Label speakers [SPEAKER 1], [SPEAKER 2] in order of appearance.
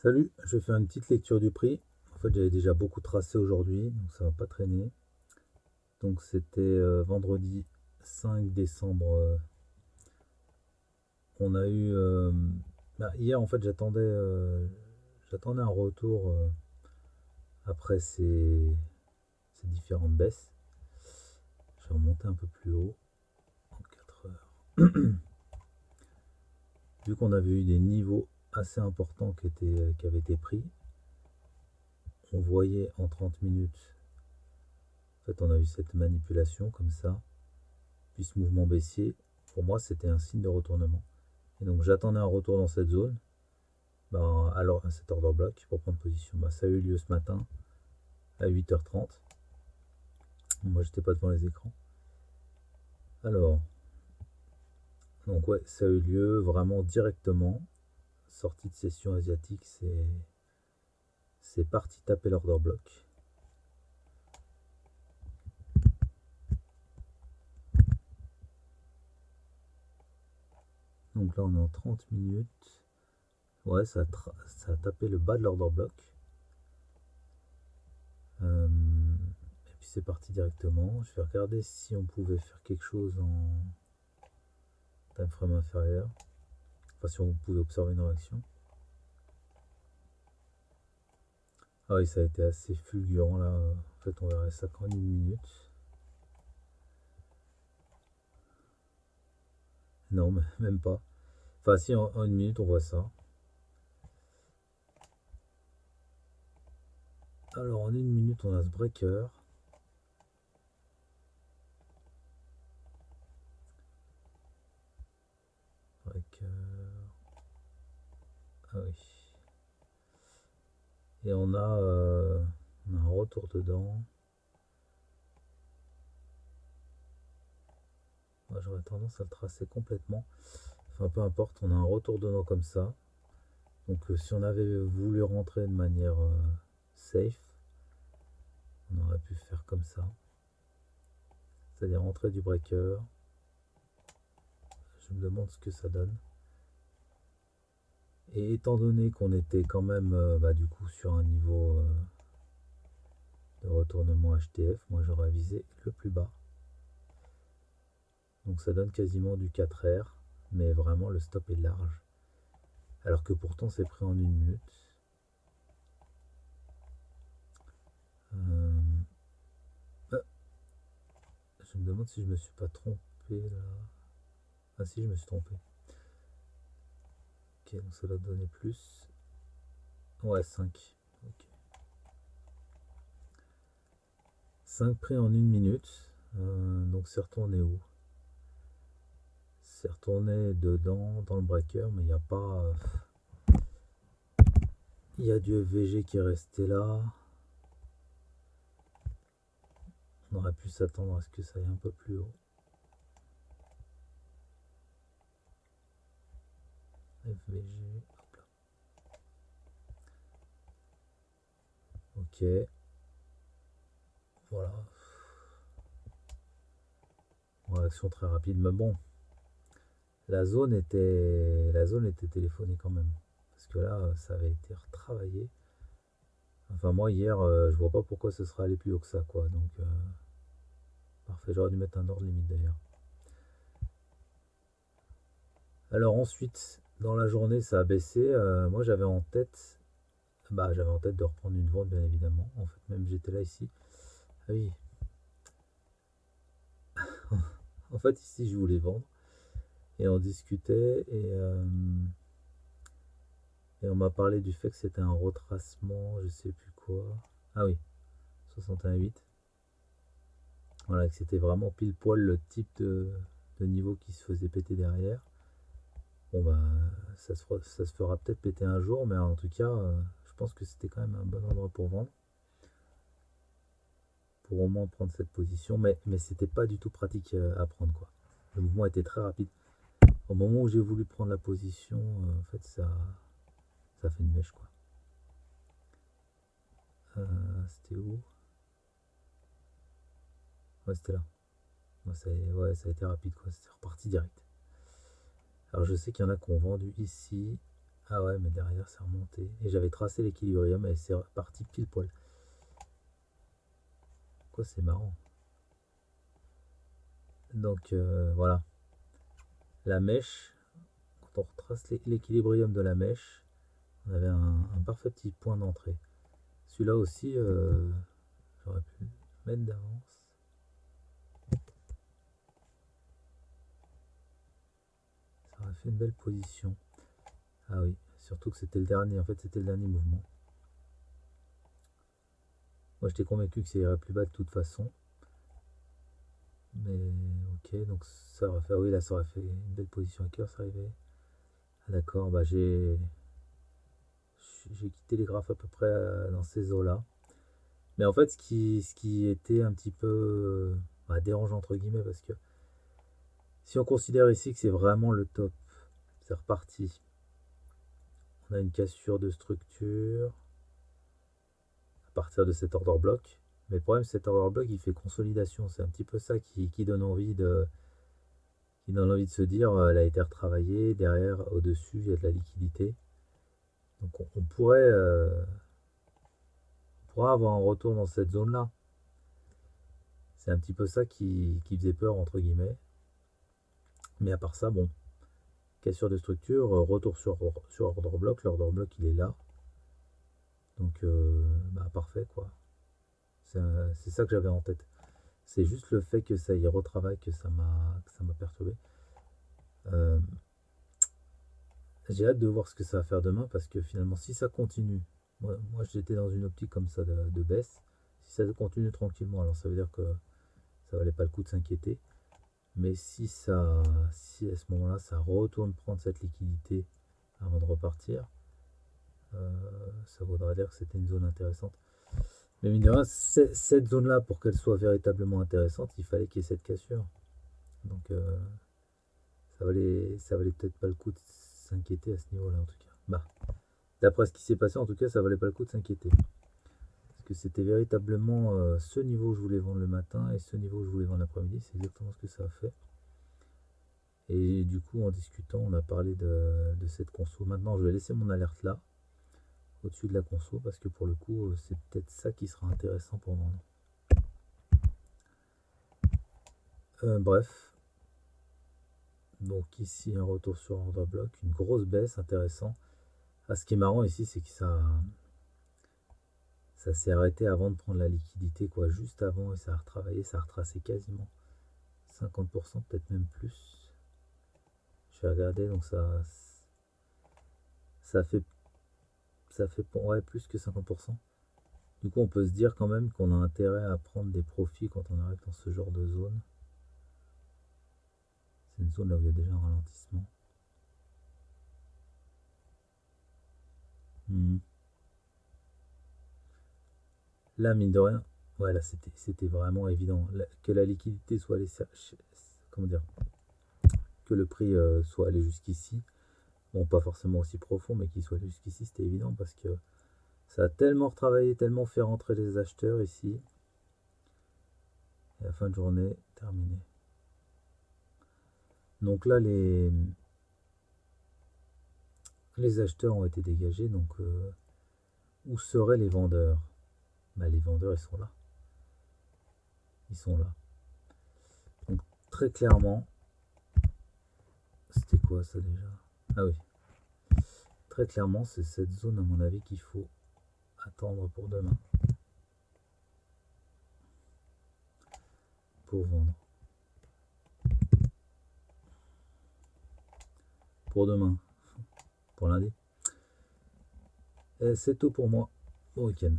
[SPEAKER 1] Salut, je vais faire une petite lecture du prix. En fait, j'avais déjà beaucoup tracé aujourd'hui, donc ça va pas traîner. Donc c'était vendredi 5 décembre. On a eu hier en fait j'attendais un retour après ces différentes baisses. Je vais remonter un peu plus haut en 4 heures. Vu qu'on avait eu des niveaux assez importants qui avaient été pris, on voyait en 30 minutes. En fait, on a eu cette manipulation comme ça. Puis ce mouvement baissier, pour moi, c'était un signe de retournement. Et donc j'attendais un retour dans cette zone, alors à cet order block pour prendre position. Ça a eu lieu ce matin à 8h30. Moi, j'étais pas devant les écrans. Alors, donc ouais, ça a eu lieu vraiment directement. Sortie de session asiatique, c'est parti taper l'order block. Donc là, on est en 30 minutes. Ouais, ça a tapé le bas de l'order block. Et puis c'est parti directement. Je vais regarder si on pouvait faire quelque chose en time frame inférieur. Enfin, si on pouvait observer une réaction. Ah oui, ça a été assez fulgurant là. En fait, on verrait ça qu'en une minute. Non, mais même pas. Enfin, si, en une minute, on voit ça. Alors, en une minute, on a ce breaker. Breaker. Ah oui. Et on a un retour dedans. Moi, j'aurais tendance à le tracer complètement. Enfin, peu importe, on a un retour dedans comme ça. Donc, si on avait voulu rentrer de manière safe, on aurait pu faire comme ça. C'est-à-dire rentrer du breaker. Je me demande ce que ça donne. Et étant donné qu'on était quand même du coup sur un niveau de retournement HTF, moi j'aurais visé le plus bas. Donc ça donne quasiment du 4R, mais vraiment le stop est large. Alors que pourtant c'est pris en une minute. Euh, euh, je me demande si je me suis pas trompé là. Ah si, je me suis trompé. Ok, donc ça doit donner plus. Ouais, 5. Ok. 5 prix en une minute. Donc c'est retourné où? C'est retourné dedans, dans le breaker, mais il n'y a pas. Il y a du FVG qui est resté là. On aurait pu s'attendre à ce que ça aille un peu plus haut. FVG, hop là. Ok. Voilà. Réaction très rapide, mais bon. La zone était téléphonée quand même. Parce que là, ça avait été retravaillé. Enfin, moi, hier, je vois pas pourquoi ce serait allé plus haut que ça, quoi. Donc, parfait. J'aurais dû mettre un ordre limite d'ailleurs. Alors, ensuite, dans la journée, ça a baissé. Moi, j'avais en tête. J'avais en tête de reprendre une vente, bien évidemment. En fait, même j'étais là ici. Ah oui. En fait, ici, je voulais vendre. Et on discutait. Et on m'a parlé du fait que c'était un retracement, je sais plus quoi. Ah oui, 61,8. Voilà, que c'était vraiment pile poil le type de niveau qui se faisait péter derrière. Bon ça se fera peut-être péter un jour, mais en tout cas, je pense que c'était quand même un bon endroit pour vendre. Pour au moins prendre cette position, mais c'était pas du tout pratique à prendre quoi. Le mouvement était très rapide. Au moment où j'ai voulu prendre la position, en fait ça fait une mèche quoi. C'était où? Ouais, c'était là. Ouais, ça a été rapide quoi, c'est reparti direct. Alors je sais qu'il y en a qui ont vendu ici Ah ouais, mais derrière, c'est remonté. Et j'avais tracé l'équilibrium et c'est reparti pile poil. Quoi, c'est marrant. Donc, voilà. La mèche, quand on retrace l'équilibrium de la mèche, on avait un parfait petit point d'entrée. Celui-là aussi, j'aurais pu le mettre d'avance. Ça aurait fait une belle position. Ah oui, surtout que c'était le dernier. En fait, c'était le dernier mouvement. Moi, j'étais convaincu que ça irait plus bas de toute façon. Mais ok, donc ça aurait fait, oui, là, ça aurait fait une belle position à cœur, ça arrivait. Ah, d'accord, bah j'ai quitté les graphes à peu près dans ces eaux-là. Mais en fait, ce qui était un petit peu dérangeant, entre guillemets, parce que si on considère ici que c'est vraiment le top, c'est reparti. On a une cassure de structure à partir de cet order block. Mais le problème, cet order block, il fait consolidation. C'est un petit peu ça qui donne envie de se dire, elle a été retravaillée. Derrière, au-dessus, il y a de la liquidité. Donc on pourra avoir un retour dans cette zone-là. C'est un petit peu ça qui faisait peur, entre guillemets. Mais à part ça, bon, cassure de structure, retour sur order block. L'order block, il est là. Donc, parfait, quoi. C'est ça que j'avais en tête. C'est juste le fait que ça y retravaille que ça m'a perturbé. Euh, j'ai hâte de voir ce que ça va faire demain parce que finalement, si ça continue, moi j'étais dans une optique comme ça de baisse. Si ça continue tranquillement, alors ça veut dire que ça valait pas le coup de s'inquiéter. Mais si à ce moment-là, ça retourne prendre cette liquidité avant de repartir, ça voudrait dire que c'était une zone intéressante. Mais mine de rien, cette zone-là, pour qu'elle soit véritablement intéressante, il fallait qu'il y ait cette cassure. Donc ça valait peut-être pas le coup de s'inquiéter à ce niveau-là en tout cas. Bah, d'après ce qui s'est passé en tout cas, ça valait pas le coup de s'inquiéter. Parce que c'était véritablement ce niveau où je voulais vendre le matin et ce niveau où je voulais vendre l'après-midi. C'est exactement ce que ça a fait. Et du coup, en discutant, on a parlé de cette conso. Maintenant, je vais laisser mon alerte là, au-dessus de la conso, parce que pour le coup, c'est peut-être ça qui sera intéressant pour vendre. Bref. Donc ici, un retour sur order block, une grosse baisse, intéressant. Ah, ce qui est marrant ici, c'est que ça s'est arrêté avant de prendre la liquidité, quoi, juste avant, et ça a retravaillé, ça a retracé quasiment 50%, peut-être même plus. Je vais regarder, donc ça fait, ouais, plus que 50%. Du coup, on peut se dire quand même qu'on a intérêt à prendre des profits quand on arrive dans ce genre de zone. C'est une zone là où il y a déjà un ralentissement. Là, mine de rien, ouais, là, c'était vraiment évident. Que la liquidité soit allée, comment dire, que le prix soit allé jusqu'ici. Bon, pas forcément aussi profond, mais qu'il soit allé jusqu'ici, c'était évident parce que ça a tellement retravaillé, tellement fait rentrer les acheteurs ici. Et la fin de journée, terminé. Donc là, les acheteurs ont été dégagés. Donc, où seraient les vendeurs? Bah, les vendeurs, ils sont là. Ils sont là. Donc, très clairement, c'était quoi ça déjà? Ah oui. Très clairement, c'est cette zone, à mon avis, qu'il faut attendre pour demain. Pour vendre. Pour demain. Pour lundi. C'est tout pour moi. Bon week-end.